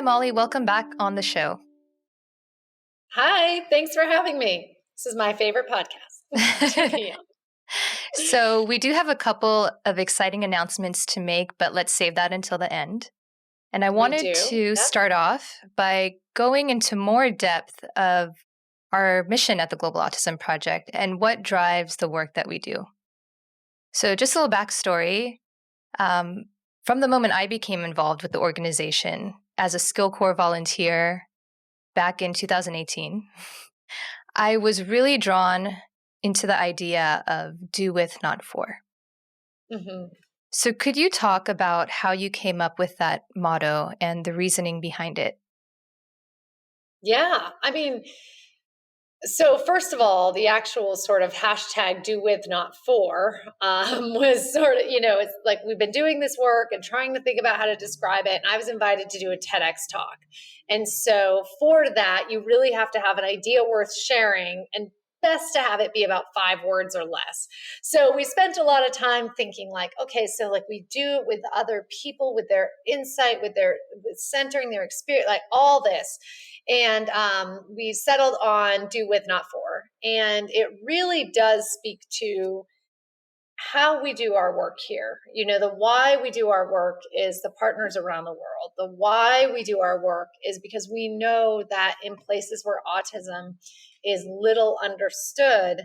Hi, Molly. Welcome back on the show. Hi, thanks for having me. This is my favorite podcast to be on. So we do have a couple of exciting announcements to make, but let's save that until the end. And I We wanted do. to Yep. start off by going into more depth of our mission at the Global Autism Project and what drives the work that we do. So just a little backstory. From the moment I became involved with the organization as a SkillCorps volunteer back in 2018, I was really drawn into the idea of do with, not for. hmm So could you talk about how you came up with that motto and the reasoning behind it? Yeah, so first of all, the actual sort of hashtag do with, not for, was sort of, it's like we've been doing this work and trying to think about how to describe it. And I was invited to do a TEDx talk. And so for that, you really have to have an idea worth sharing, and best to have it be about 5 words or less. So we spent a lot of time thinking like, okay, so like we do it with other people, with their insight, with centering their experience, like all this. And we settled on do with, not for. And it really does speak to how we do our work here. The why we do our work is the partners around the world. The why we do our work is because we know that in places where autism is little understood,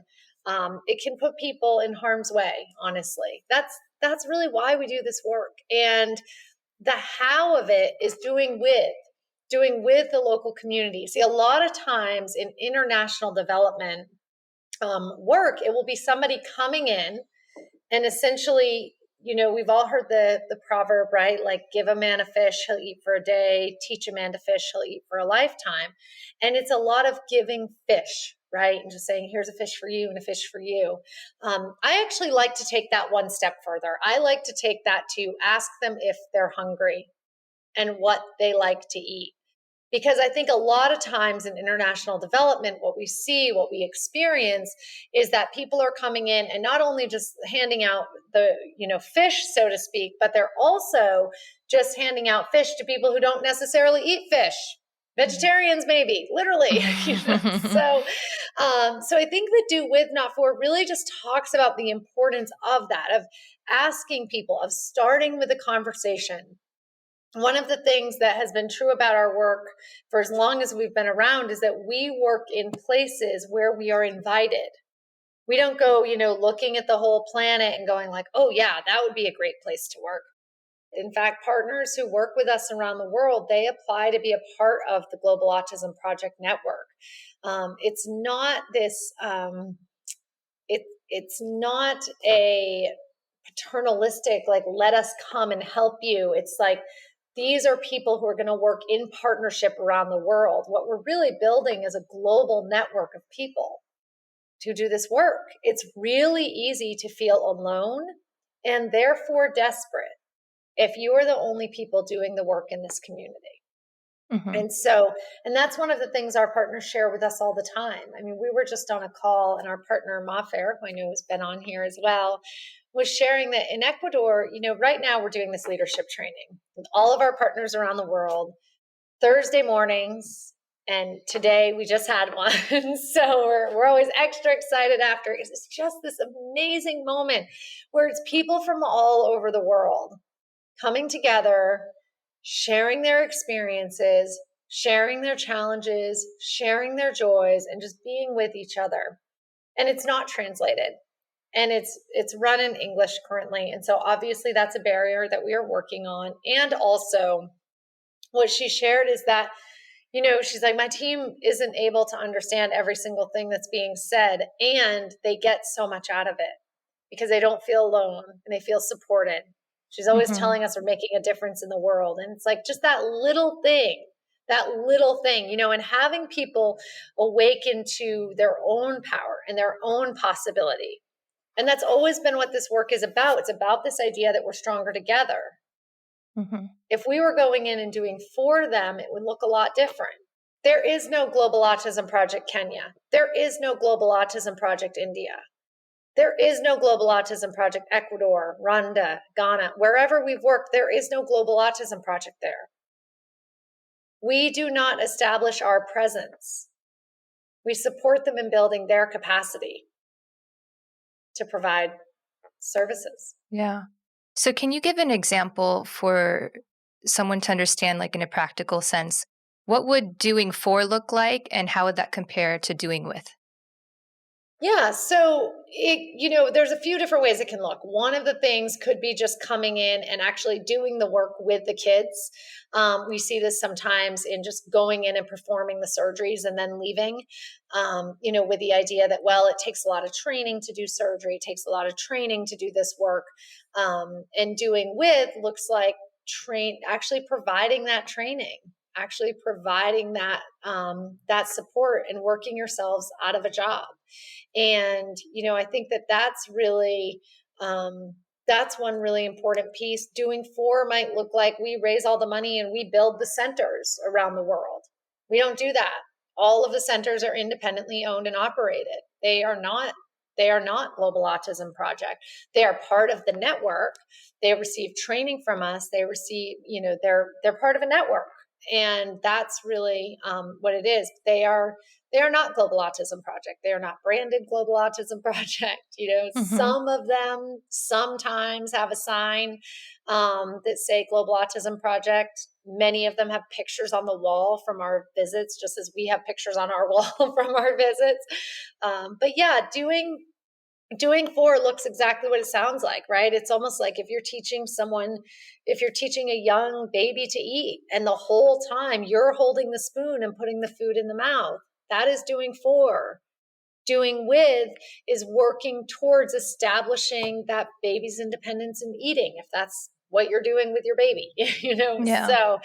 it can put people in harm's way, honestly. That's really why we do this work. And the how of it is doing with the local community. See, a lot of times in international development work, it will be somebody coming in and essentially, we've all heard the proverb, right? Like, give a man a fish, he'll eat for a day. Teach a man to fish, he'll eat for a lifetime. And it's a lot of giving fish, right? And just saying, here's a fish for you and a fish for you. I actually like to take that one step further. I like to take that to ask them if they're hungry and what they like to eat. Because I think a lot of times in international development, what we see, what we experience is that people are coming in and not only just handing out the, fish, so to speak, but they're also just handing out fish to people who don't necessarily eat fish. Vegetarians, maybe, literally. So I think that do with, not for really just talks about the importance of that, of asking people, of starting with a conversation. One of the things that has been true about our work for as long as we've been around is that we work in places where we are invited. We don't go, looking at the whole planet and going like, oh yeah, that would be a great place to work. In fact, partners who work with us around the world, they apply to be a part of the Global Autism Project network. It's not this, it's not a paternalistic, like, let us come and help you. It's like, these are people who are going to work in partnership around the world. What we're really building is a global network of people to do this work. It's really easy to feel alone and therefore desperate if you are the only people doing the work in this community. Mm-hmm. And that's one of the things our partners share with us all the time. I mean, we were just on a call, and our partner, Mafer, who I know has been on here as well, was sharing that in Ecuador, right now we're doing this leadership training with all of our partners around the world, Thursday mornings. And today we just had one. So we're always extra excited after. It's just this amazing moment where it's people from all over the world coming together, sharing their experiences, sharing their challenges, sharing their joys, and just being with each other. And it's not translated. And it's run in English currently. And so obviously that's a barrier that we are working on. And also what she shared is that, she's like, my team isn't able to understand every single thing that's being said. And they get so much out of it because they don't feel alone and they feel supported. She's always telling us we're making a difference in the world. And it's like just that little thing, and having people awaken to their own power and their own possibility. And that's always been what this work is about. It's about this idea that we're stronger together. Mm-hmm. If we were going in and doing for them, it would look a lot different. There is no Global Autism Project Kenya. There is no Global Autism Project India. There is no Global Autism Project Ecuador, Rwanda, Ghana. Wherever we've worked, there is no Global Autism Project there. We do not establish our presence. We support them in building their capacity to provide services. Yeah. So can you give an example for someone to understand, like in a practical sense, what would doing for look like and how would that compare to doing with? Yeah, so there's a few different ways it can look. One of the things could be just coming in and actually doing the work with the kids. We see this sometimes in just going in and performing the surgeries and then leaving, with the idea that, well, it takes a lot of training to do surgery, it takes a lot of training to do this work. And doing with looks like actually providing that training, actually providing that support and working yourselves out of a job. And, I think that that's one really important piece. Doing for might look like we raise all the money and we build the centers around the world. We don't do that. All of the centers are independently owned and operated. They are not Global Autism Project. They are part of the network. They receive training from us. They receive, they're part of a network. And that's really what it is. They are not Global Autism Project. They are not branded Global Autism Project. Mm-hmm. Some of them sometimes have a sign that say Global Autism Project. Many of them have pictures on the wall from our visits, just as we have pictures on our wall from our visits. But yeah, doing for looks exactly what it sounds like, right? It's almost like if you're teaching a young baby to eat and the whole time you're holding the spoon and putting the food in the mouth, that is doing for. Doing with is working towards establishing that baby's independence in eating, if that's what you're doing with your baby. Yeah. So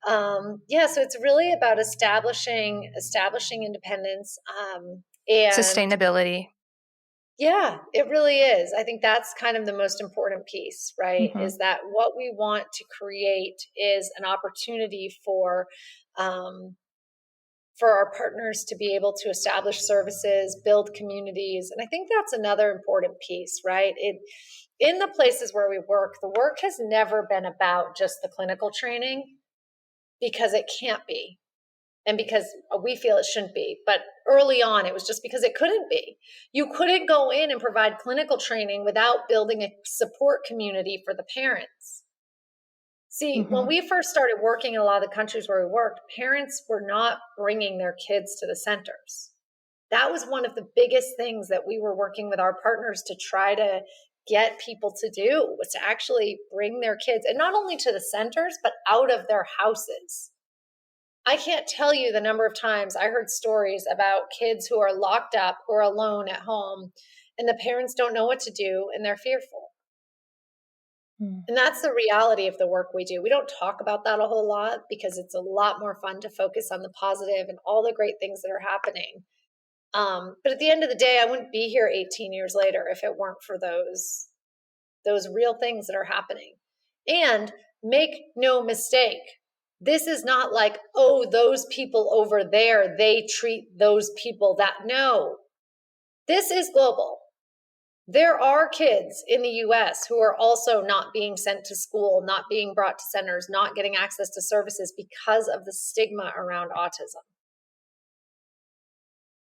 so it's really about establishing independence, and Sustainability. yeah, it really is. I think that's kind of the most important piece, right? Mm-hmm. Is that what we want to create is an opportunity um, for our partners to be able to establish services, build communities. And I think that's another important piece, right? In the places where we work, the work has never been about just the clinical training, because it can't be, and because we feel it shouldn't be. But early on, it was just because it couldn't be. You couldn't go in and provide clinical training without building a support community for the parents. See, when Mm-hmm. we first started working in a lot of the countries where we worked, parents were not bringing their kids to the centers. That was one of the biggest things that we were working with our partners to try to get people to do, was to actually bring their kids, and not only to the centers, but out of their houses. I can't tell you the number of times I heard stories about kids who are locked up or alone at home, and the parents don't know what to do and they're fearful. And that's the reality of the work we do. We don't talk about that a whole lot because it's a lot more fun to focus on the positive and all the great things that are happening. But at the end of the day, I wouldn't be here 18 years later if it weren't for those real things that are happening. And make no mistake, this is not like, oh, those people over there, they treat those people that. No, this is global. There are kids in the US who are also not being sent to school, not being brought to centers, not getting access to services because of the stigma around autism.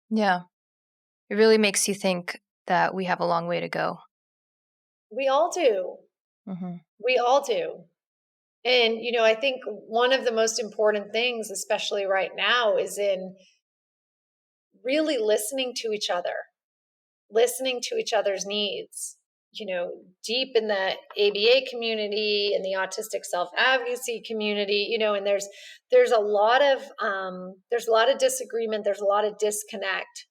Yeah. It really makes you think that we have a long way to go. We all do. Mm-hmm. We all do. And, I think one of the most important things, especially right now, is in really listening to each other's needs, deep in the ABA community and the autistic self-advocacy community, and there's a lot of disagreement, there's a lot of disconnect,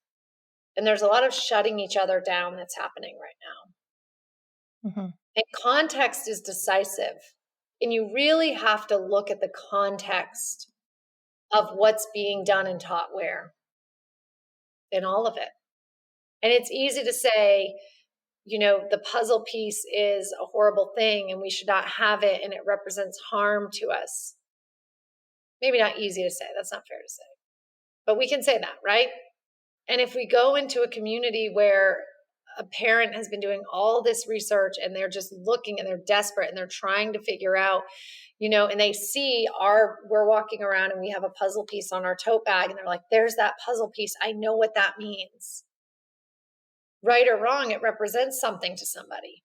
and there's a lot of shutting each other down that's happening right now. Mm-hmm. And context is decisive. And you really have to look at the context of what's being done and taught where in all of it. And it's easy to say, the puzzle piece is a horrible thing and we should not have it and it represents harm to us. Maybe not easy to say. That's not fair to say. But we can say that, right? And if we go into a community where a parent has been doing all this research and they're just looking and they're desperate and they're trying to figure out, and they see we're walking around and we have a puzzle piece on our tote bag and they're like, there's that puzzle piece. I know what that means. Right or wrong, it represents something to somebody.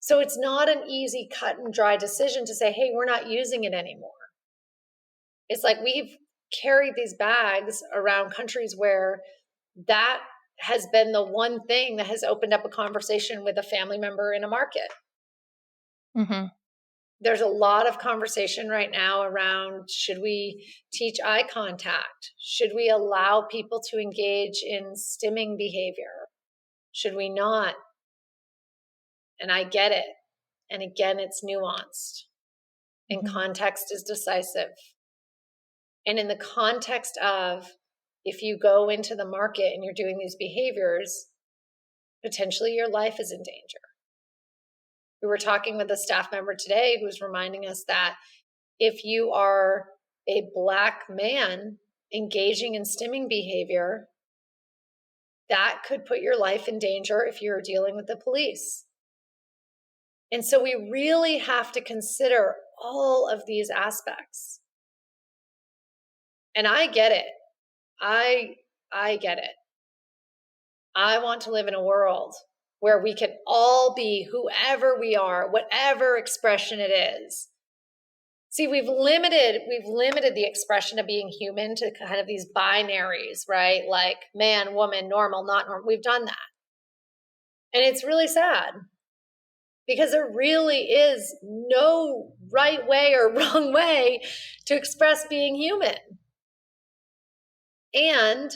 So it's not an easy cut and dry decision to say, hey, we're not using it anymore. It's like we've carried these bags around countries where that has been the one thing that has opened up a conversation with a family member in a market. Mm-hmm. There's a lot of conversation right now around, should we teach eye contact? Should we allow people to engage in stimming behavior? Should we not? And I get it. And again, it's nuanced. And context is decisive. And in the context of, if you go into the market and you're doing these behaviors, potentially your life is in danger. We were talking with a staff member today who was reminding us that if you are a Black man engaging in stimming behavior, that could put your life in danger if you're dealing with the police. And so we really have to consider all of these aspects. And I get it. I get it. I want to live in a world where we can all be whoever we are, whatever expression it is. See, we've limited the expression of being human to kind of these binaries, right? Like man, woman, normal, not normal. We've done that. And it's really sad because there really is no right way or wrong way to express being human. And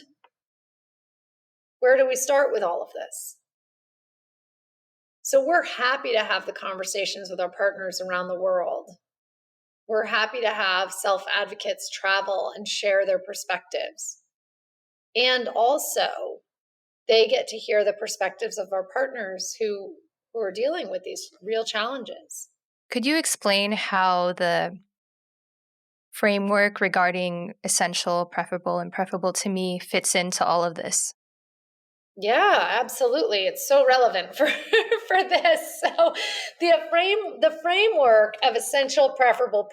where do we start with all of this? So we're happy to have the conversations with our partners around the world. We're happy to have self-advocates travel and share their perspectives. And also, they get to hear the perspectives of our partners who are dealing with these real challenges. Could you explain how the framework regarding essential, preferable, and preferable to me fits into all of this? Yeah, absolutely. It's so relevant for this. So the framework of essential, preferable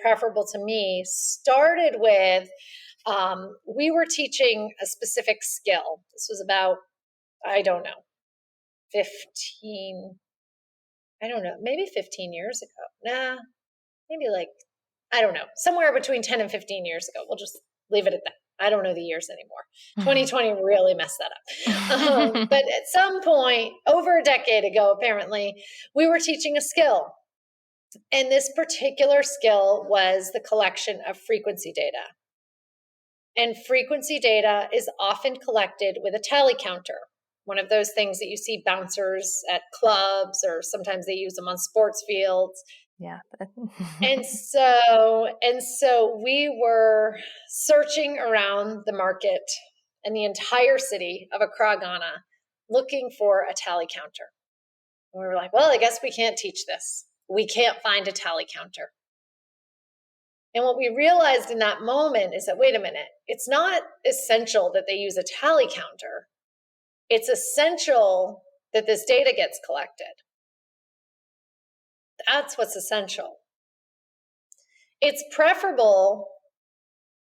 to me started with, we were teaching a specific skill. This was about, maybe 15 years ago. Somewhere between 10 and 15 years ago. We'll just leave it at that. I don't know the years anymore. 2020 really messed that up. But at some point, over a decade ago, apparently, we were teaching a skill. And this particular skill was the collection of frequency data. And frequency data is often collected with a tally counter, one of those things that you see bouncers at clubs, or sometimes they use them on sports fields. Yeah. And so we were searching around the market and the entire city of Accra, Ghana, looking for a tally counter. And we were like, well, I guess we can't teach this. We can't find a tally counter. And what we realized in that moment is that, wait a minute, it's not essential that they use a tally counter. It's essential that this data gets collected. That's what's essential. It's preferable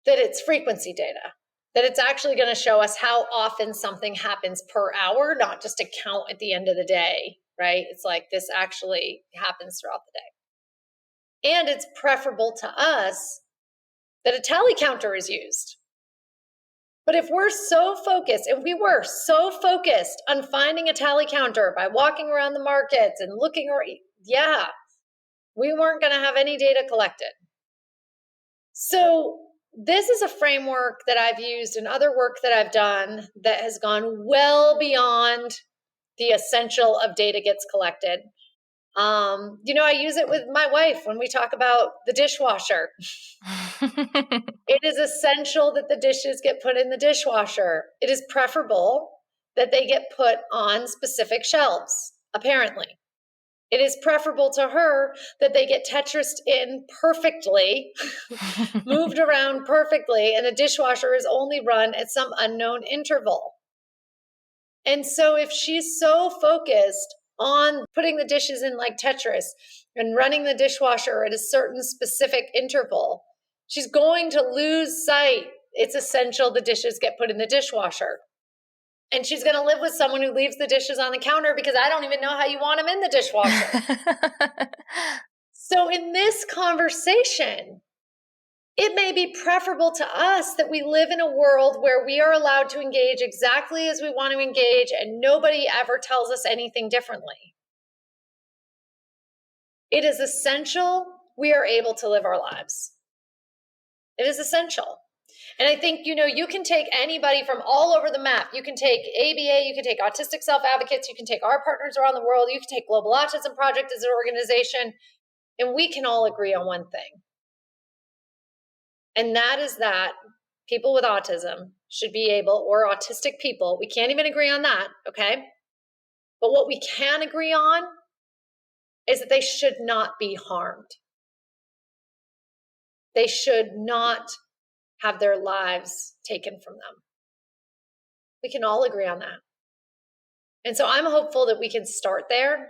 that it's frequency data, that it's actually going to show us how often something happens per hour, not just a count at the end of the day, right? It's like this actually happens throughout the day. And it's preferable to us that a tally counter is used. But if we're so focused, and we were so focused on finding a tally counter by walking around the markets and looking, we weren't going to have any data collected. So this is a framework that I've used in other work that I've done that has gone well beyond the essential of data gets collected. I use it with my wife when we talk about the dishwasher. It is essential that the dishes get put in the dishwasher. It is preferable that they get put on specific shelves, apparently. It is preferable to her that they get Tetrised in perfectly, moved around perfectly, and the dishwasher is only run at some unknown interval. And so if she's so focused on putting the dishes in like Tetris and running the dishwasher at a certain specific interval, she's going to lose sight. It's essential the dishes get put in the dishwasher. And she's going to live with someone who leaves the dishes on the counter because I don't even know how you want them in the dishwasher. So in this conversation, it may be preferable to us that we live in a world where we are allowed to engage exactly as we want to engage and nobody ever tells us anything differently. It is essential we are able to live our lives. It is essential. And I think, you can take anybody from all over the map. You can take ABA, you can take Autistic Self-Advocates, you can take our partners around the world, you can take Global Autism Project as an organization, and we can all agree on one thing. And that is that people with autism should be able, or autistic people, we can't even agree on that, okay? But what we can agree on is that they should not be harmed. They should not have their lives taken from them. We can all agree on that. And so I'm hopeful that we can start there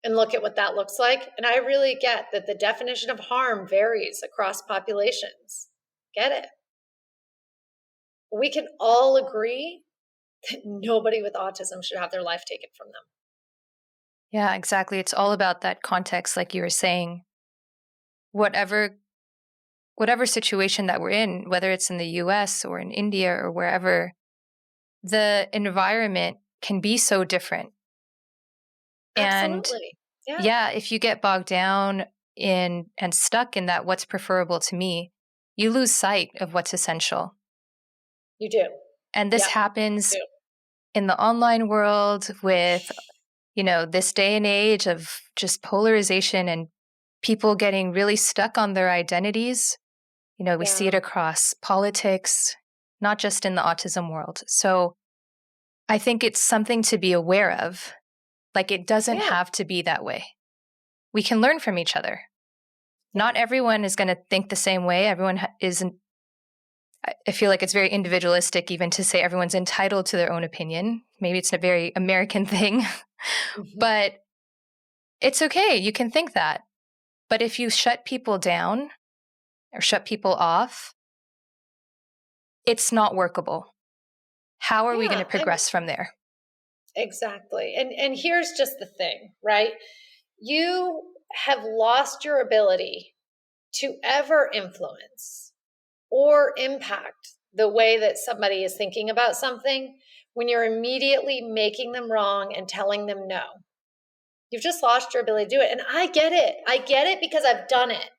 and look at what that looks like. And I really get that the definition of harm varies across populations. Get it. We can all agree that nobody with autism should have their life taken from them. Yeah, exactly. It's all about that context, like you were saying. Whatever situation that we're in, whether it's in the US or in India or wherever, the environment can be so different. Absolutely. And yeah, if you get bogged down in and stuck in that what's preferable to me, you lose sight of what's essential. You do. And this happens in the online world with, this day and age of just polarization and people getting really stuck on their identities. We see it across politics, not just in the autism world. So I think it's something to be aware of. Like, it doesn't have to be that way. We can learn from each other. Not everyone is going to think the same way. Everyone isn't. I feel like it's very individualistic even to say everyone's entitled to their own opinion. Maybe it's a very American thing, but it's okay. You can think that. But if you shut people down or shut people off, it's not workable. How are we going to progress from there? Exactly. And here's just the thing, right? You have lost your ability to ever influence or impact the way that somebody is thinking about something when you're immediately making them wrong and telling them no. You've just lost your ability to do it. And I get it. I get it because I've done it.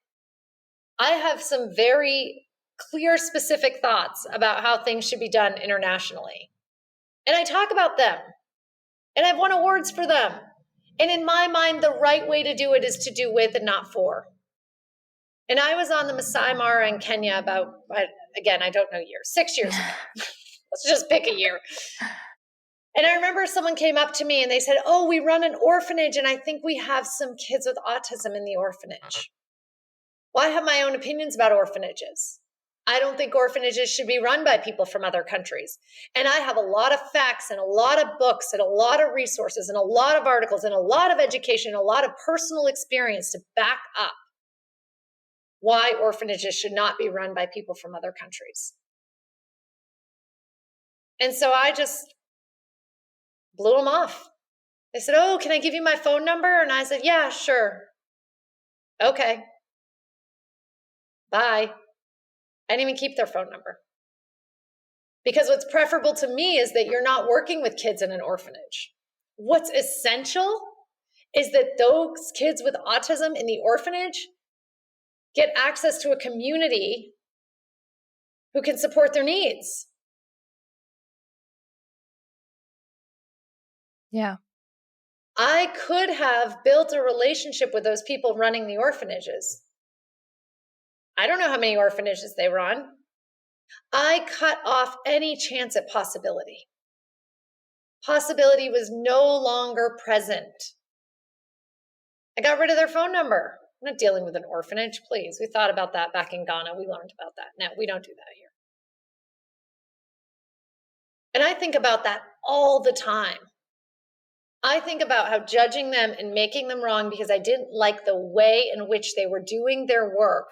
I have some very clear, specific thoughts about how things should be done internationally. And I talk about them. And I've won awards for them. And in my mind, the right way to do it is to do with and not for. And I was on the Masai Mara in Kenya about, again, I don't know years, 6 years ago. Let's just pick a year. And I remember someone came up to me and they said, "Oh, we run an orphanage and I think we have some kids with autism in the orphanage." Well, I have my own opinions about orphanages. I don't think orphanages should be run by people from other countries. And I have a lot of facts and a lot of books and a lot of resources and a lot of articles and a lot of education, and a lot of personal experience to back up why orphanages should not be run by people from other countries. And so I just blew them off. They said, "Oh, can I give you my phone number?" And I said, "Yeah, sure." Okay. Bye. I didn't even keep their phone number. Because what's preferable to me is that you're not working with kids in an orphanage. What's essential is that those kids with autism in the orphanage get access to a community who can support their needs. Yeah. I could have built a relationship with those people running the orphanages. I don't know how many orphanages they run. I cut off any chance at possibility. Possibility was no longer present. I got rid of their phone number. I'm not dealing with an orphanage, please. We thought about that back in Ghana. We learned about that. No, we don't do that here. And I think about that all the time. I think about how judging them and making them wrong because I didn't like the way in which they were doing their work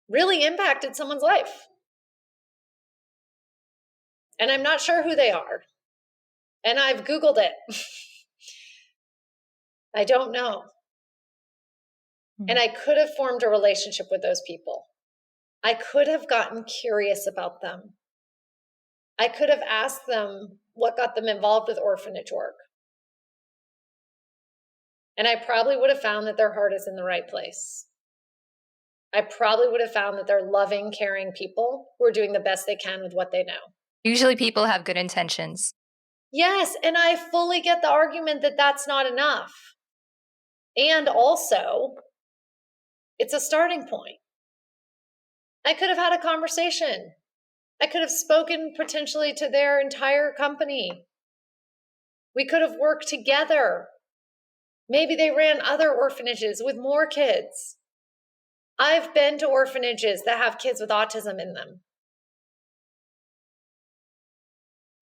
really impacted someone's life. And I'm not sure who they are. And I've Googled it. I don't know. And I could have formed a relationship with those people. I could have gotten curious about them. I could have asked them what got them involved with orphanage work. And I probably would have found that their heart is in the right place. I probably would have found that they're loving, caring people who are doing the best they can with what they know. Usually people have good intentions. Yes, and I fully get the argument that that's not enough. And also, it's a starting point. I could have had a conversation. I could have spoken potentially to their entire company. We could have worked together. Maybe they ran other orphanages with more kids. I've been to orphanages that have kids with autism in them.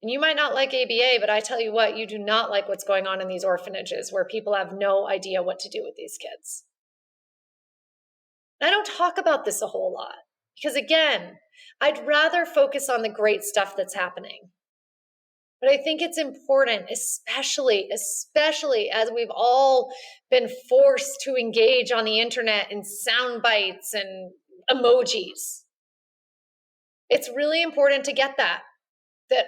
And you might not like ABA, but I tell you what, you do not like what's going on in these orphanages where people have no idea what to do with these kids. And I don't talk about this a whole lot because, again, I'd rather focus on the great stuff that's happening. But I think it's important, especially as we've all been forced to engage on the internet in sound bites and emojis. It's really important to get that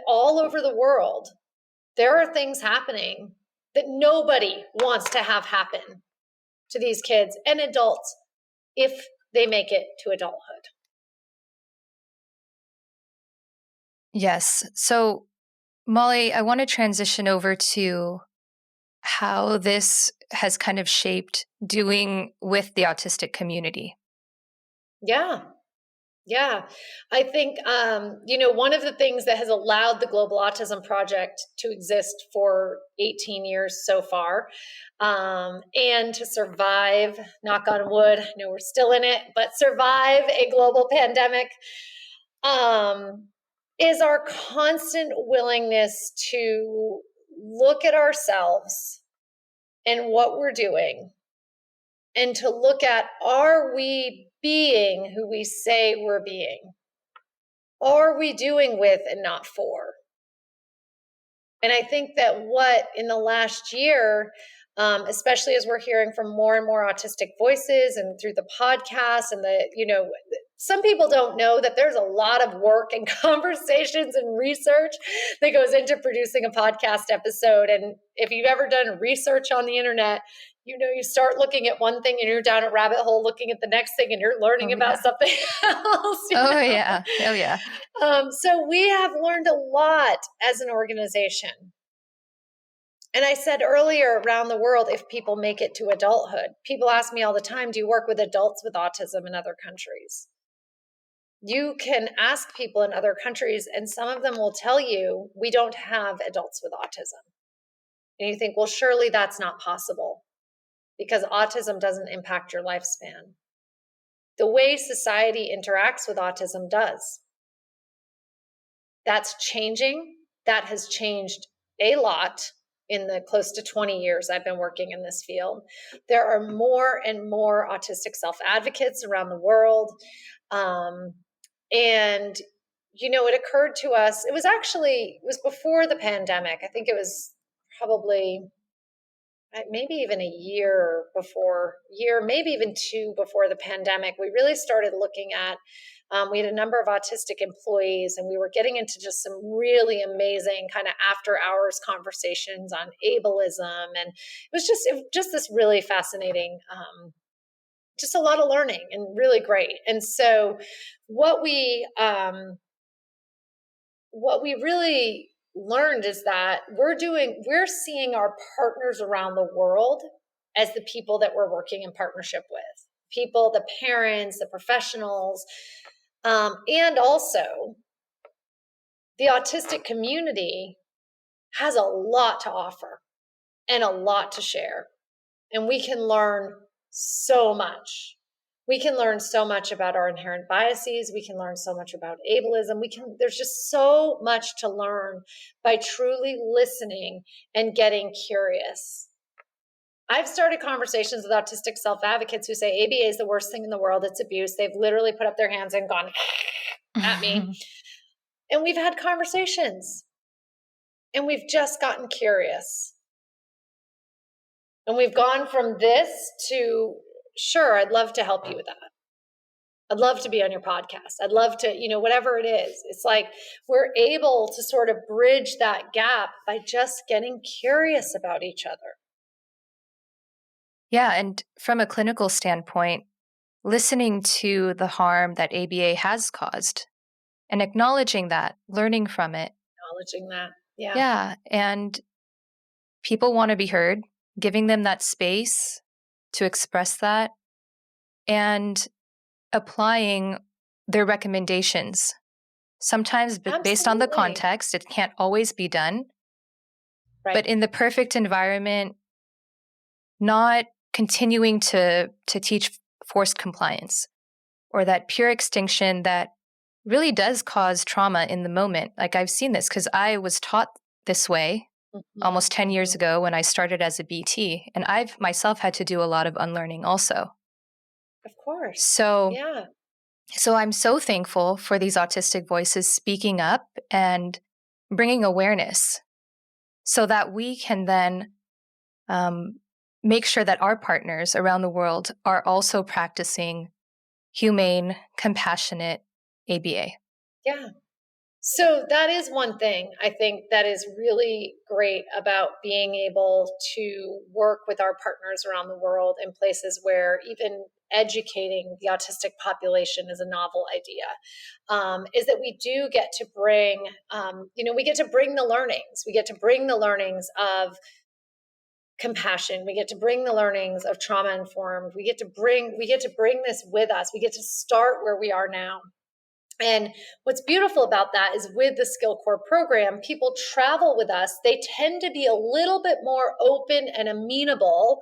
all over the world, there are things happening that nobody wants to have happen to these kids and adults if they make it to adulthood. Yes. So, Molly, I want to transition over to how this has kind of shaped doing with the autistic community. Yeah. I think, one of the things that has allowed the Global Autism Project to exist for 18 years so far, and to survive, knock on wood, I know we're still in it, but survive a global pandemic, is our constant willingness to look at ourselves and what we're doing and to look at, are we being who we say we're being? Are we doing with and not for? And I think that what in the last year, especially as we're hearing from more and more autistic voices and through the podcast and some people don't know that there's a lot of work and conversations and research that goes into producing a podcast episode. And if you've ever done research on the internet, you start looking at one thing and you're down a rabbit hole looking at the next thing and you're learning about something else. Oh, yeah. So we have learned a lot as an organization. And I said earlier, around the world, if people make it to adulthood, people ask me all the time, do you work with adults with autism in other countries? You can ask people in other countries, and some of them will tell you, we don't have adults with autism. And you think, well, surely that's not possible because autism doesn't impact your lifespan. The way society interacts with autism does. That's changing. That has changed a lot in the close to 20 years I've been working in this field. There are more and more autistic self-advocates around the world. And, it occurred to us, it was before the pandemic. I think it was probably maybe even maybe even two before the pandemic. We really started looking at, we had a number of autistic employees and we were getting into just some really amazing kind of after hours conversations on ableism. And it was just this really fascinating, just a lot of learning and really great. And so what we really learned is that we're seeing our partners around the world as the people that we're working in partnership with, people, the parents, the professionals, and also the autistic community has a lot to offer and a lot to share. And we can learn so much We can learn so much about our inherent biases. We can learn so much about ableism. There's just so much to learn by truly listening and getting curious. I've started conversations with autistic self-advocates who say ABA is the worst thing in the world. It's abuse. They've literally put up their hands and gone at me. And we've had conversations. And we've just gotten curious. And we've gone from this to, sure, I'd love to help you with that. I'd love to be on your podcast. I'd love to, whatever it is. It's like we're able to sort of bridge that gap by just getting curious about each other. Yeah. And from a clinical standpoint, listening to the harm that ABA has caused and acknowledging that, learning from it. Acknowledging that. Yeah. Yeah. And people want to be heard, giving them that space to express that and applying their recommendations. Sometimes based on the context, it can't always be done. Right. But in the perfect environment, not continuing to teach forced compliance or that pure extinction that really does cause trauma in the moment. Like I've seen this because I was taught this way almost 10 years ago when I started as a BT, and I've myself had to do a lot of unlearning also. Of course. So I'm so thankful for these autistic voices speaking up and bringing awareness so that we can then make sure that our partners around the world are also practicing humane, compassionate ABA. Yeah. So that is one thing I think that is really great about being able to work with our partners around the world in places where even educating the autistic population is a novel idea, is that we do get to bring, we get to bring the learnings. We get to bring the learnings of compassion. We get to bring the learnings of trauma informed. We get to bring this with us. We get to start where we are now. And what's beautiful about that is with the SkillCorps program, people travel with us. They tend to be a little bit more open and amenable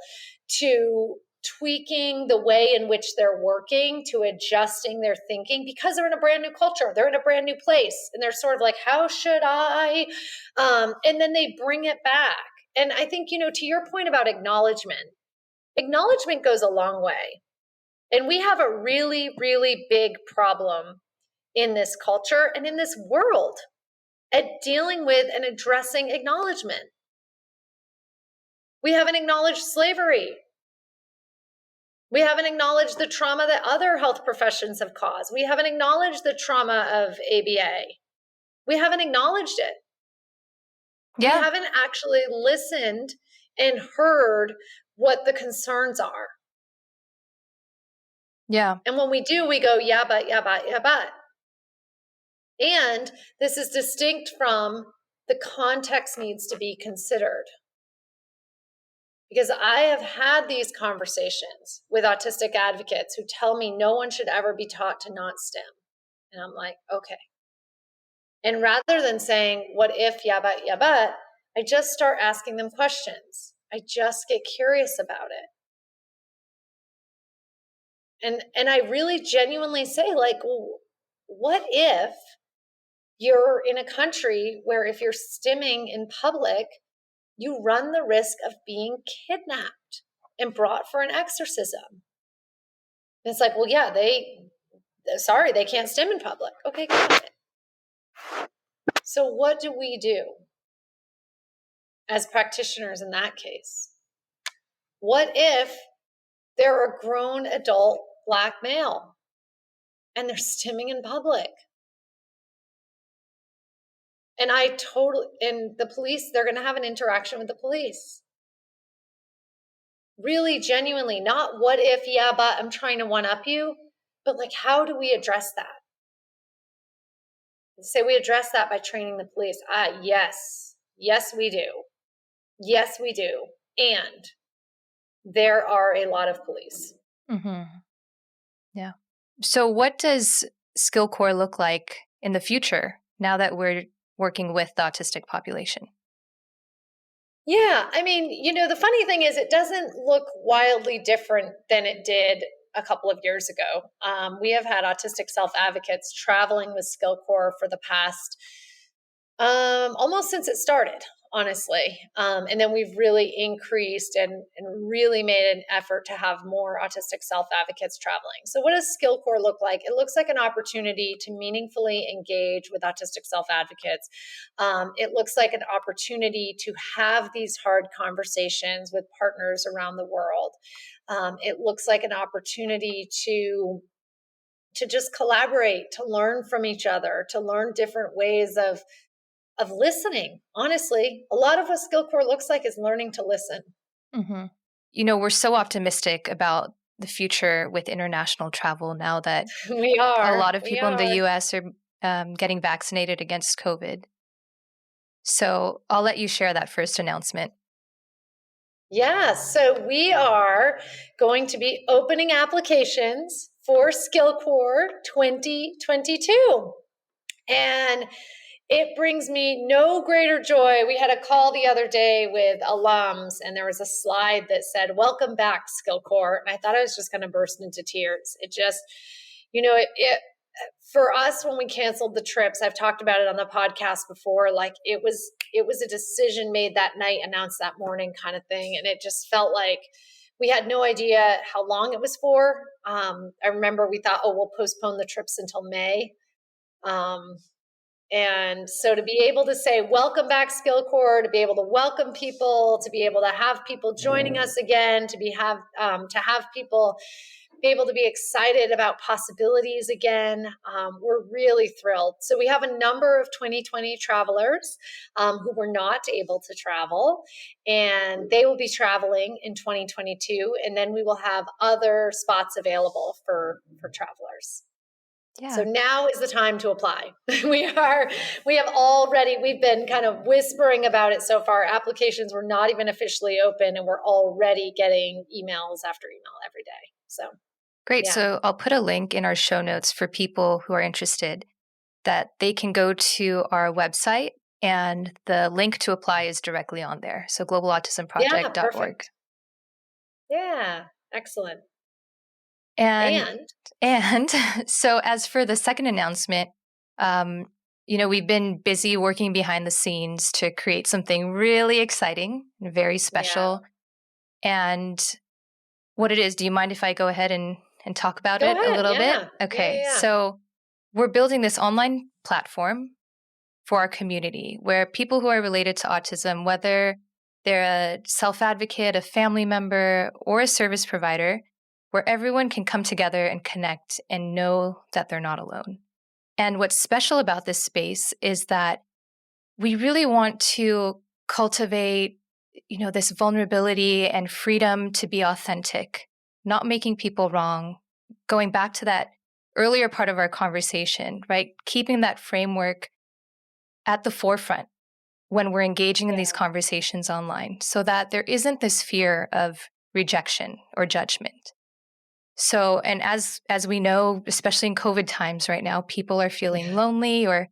to tweaking the way in which they're working, to adjusting their thinking, because they're in a brand new culture. They're in a brand new place. And they're sort of like, how should I? And then they bring it back. And I think, to your point about acknowledgement goes a long way. And we have a really, really big problem in this culture and in this world at dealing with and addressing acknowledgement. We haven't acknowledged slavery. We haven't acknowledged the trauma that other health professions have caused. We haven't acknowledged the trauma of ABA. We haven't acknowledged it. Yeah. We haven't actually listened and heard what the concerns are. Yeah. And when we do, we go, yeah, but. And this is distinct from the context needs to be considered. Because I have had these conversations with autistic advocates who tell me no one should ever be taught to not STEM. And I'm like, okay. And rather than saying, what if, yeah, but, I just start asking them questions. I just get curious about it. And I really genuinely say, like, well, what if you're in a country where if you're stimming in public, you run the risk of being kidnapped and brought for an exorcism? And it's like, well, yeah, they can't stim in public. Okay, got it. So what do we do as practitioners in that case? What if they're a grown adult Black male and they're stimming in public? And the police, they're going to have an interaction with the police. Really, genuinely, not what if, yeah, but I'm trying to one up you, but like, how do we address that? Say we address that by training the police. Yes, we do. Yes, we do. And there are a lot of police. Mm-hmm. Yeah. So what does SkillCorps look like in the future now that we're working with the autistic population? Yeah, I mean, the funny thing is it doesn't look wildly different than it did a couple of years ago. We have had autistic self-advocates traveling with SkillCorps for the past almost since it started, honestly. And then we've really increased and really made an effort to have more autistic self-advocates traveling. So what does SkillCorps look like? It looks like an opportunity to meaningfully engage with autistic self-advocates. It looks like an opportunity to have these hard conversations with partners around the world. It looks like an opportunity to just collaborate, to learn from each other, to learn different ways of listening. Honestly, a lot of what SkillCorps looks like is learning to listen. Mm-hmm. We're so optimistic about the future with international travel now that we a are. lot of We people in the are. US are getting vaccinated against COVID. So I'll let you share that first announcement. Yeah, so we are going to be opening applications for SkillCorps 2022. And it brings me no greater joy. We had a call the other day with alums, and there was a slide that said, "Welcome back, SkillCorps." And I thought I was just going to burst into tears. It just, it for us, when we canceled the trips, I've talked about it on the podcast before, like it was a decision made that night, announced that morning kind of thing. And it just felt like we had no idea how long it was for. I remember we thought, oh, we'll postpone the trips until May. And so to be able to say, welcome back, SkillCorps, to be able to welcome people, to be able to have people joining us again, to have people be able to be excited about possibilities again, we're really thrilled. So we have a number of 2020 travelers who were not able to travel, and they will be traveling in 2022. And then we will have other spots available for travelers. Yeah. So now is the time to apply. We've been kind of whispering about it so far. Applications were not even officially open, and we're already getting emails after email every day. So great. Yeah. So I'll put a link in our show notes for people who are interested that they can go to our website, and the link to apply is directly on there. So globalautismproject.org. Yeah, perfect. Yeah, excellent. And so as for the second announcement, we've been busy working behind the scenes to create something really exciting and very special. Yeah. And what it is, do you mind if I go ahead and talk about it a little bit? Okay. Yeah. So we're building this online platform for our community where people who are related to autism, whether they're a self-advocate, a family member, or a service provider, where everyone can come together and connect and know that they're not alone. And what's special about this space is that we really want to cultivate, this vulnerability and freedom to be authentic, not making people wrong. Going back to that earlier part of our conversation, right? Keeping that framework at the forefront when we're engaging in these conversations online so that there isn't this fear of rejection or judgment. So, and as we know, especially in COVID times right now, people are feeling lonely or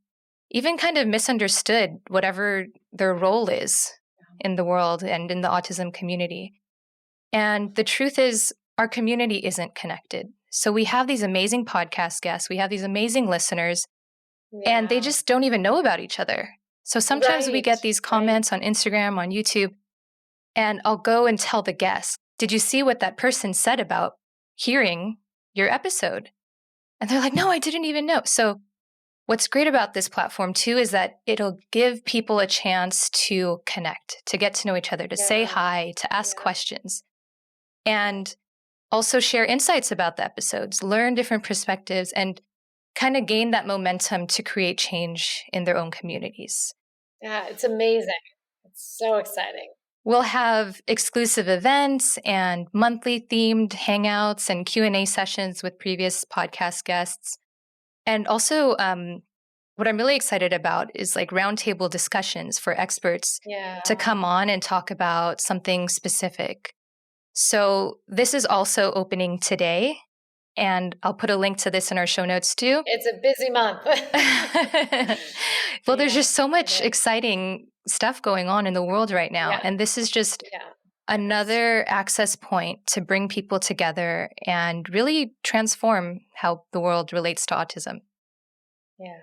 even kind of misunderstood, whatever their role is in the world and in the autism community. And the truth is, our community isn't connected. So we have these amazing podcast guests, we have these amazing listeners, and they just don't even know about each other. So sometimes we get these comments on Instagram, on YouTube, and I'll go and tell the guest, did you see what that person said about hearing your episode? And they're like, no, I didn't even know. So what's great about this platform too is that it'll give people a chance to connect, to get to know each other, to say hi, to ask questions, and also share insights about the episodes, learn different perspectives, and kind of gain that momentum to create change in their own communities. Yeah, it's amazing. It's so exciting. We'll have exclusive events and monthly themed hangouts and Q&A sessions with previous podcast guests. And also, what I'm really excited about is like roundtable discussions for experts to come on and talk about something specific. So this is also opening today, and I'll put a link to this in our show notes too. It's a busy month. Well, there's just so much exciting stuff going on in the world right now. And this is just another access point to bring people together and really transform how the world relates to autism. Yeah,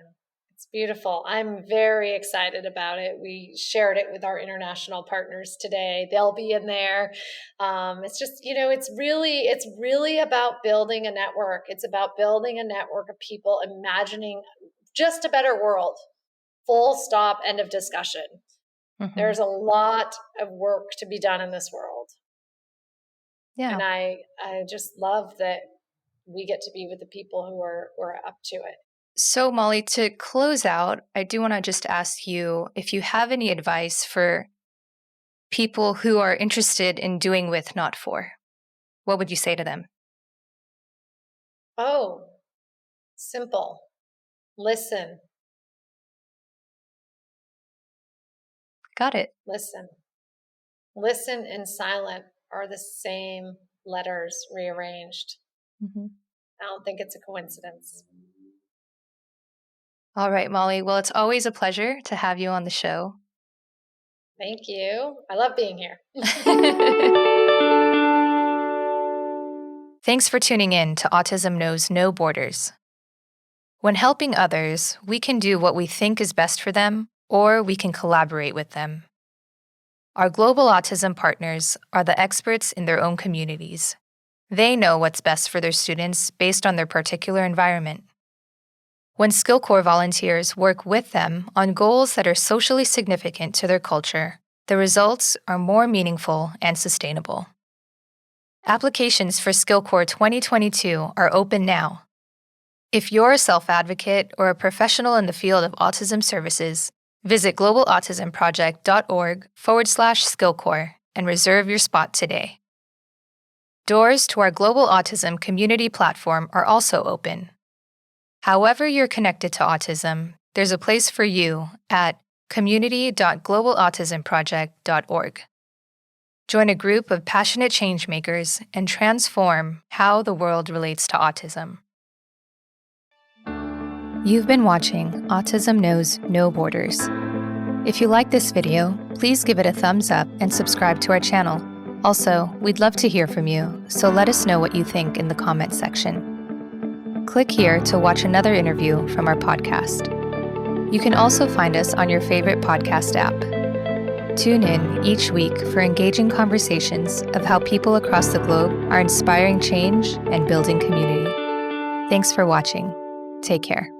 it's beautiful. I'm very excited about it. We shared it with our international partners today. They'll be in there. It's just, it's really about building a network. It's about building a network of people imagining just a better world. Full stop, end of discussion. Mm-hmm. There's a lot of work to be done in this world. Yeah. And I just love that we get to be with the people who are up to it. So, Molly, to close out, I do want to just ask you if you have any advice for people who are interested in doing with, not for. What would you say to them? Oh, simple. Listen. Got it. Listen. Listen and silent are the same letters rearranged. Mm-hmm. I don't think it's a coincidence. All right, Molly. Well, it's always a pleasure to have you on the show. Thank you. I love being here. Thanks for tuning in to Autism Knows No Borders. When helping others, we can do what we think is best for them, or we can collaborate with them. Our global autism partners are the experts in their own communities. They know what's best for their students based on their particular environment. When SkillCorps volunteers work with them on goals that are socially significant to their culture, the results are more meaningful and sustainable. Applications for SkillCorps 2022 are open now. If you're a self-advocate or a professional in the field of autism services, visit globalautismproject.org/SkillCorps and reserve your spot today. Doors to our Global Autism community platform are also open. However you're connected to autism, there's a place for you at community.globalautismproject.org. Join a group of passionate changemakers and transform how the world relates to autism. You've been watching Autism Knows No Borders. If you like this video, please give it a thumbs up and subscribe to our channel. Also, we'd love to hear from you, so let us know what you think in the comments section. Click here to watch another interview from our podcast. You can also find us on your favorite podcast app. Tune in each week for engaging conversations of how people across the globe are inspiring change and building community. Thanks for watching. Take care.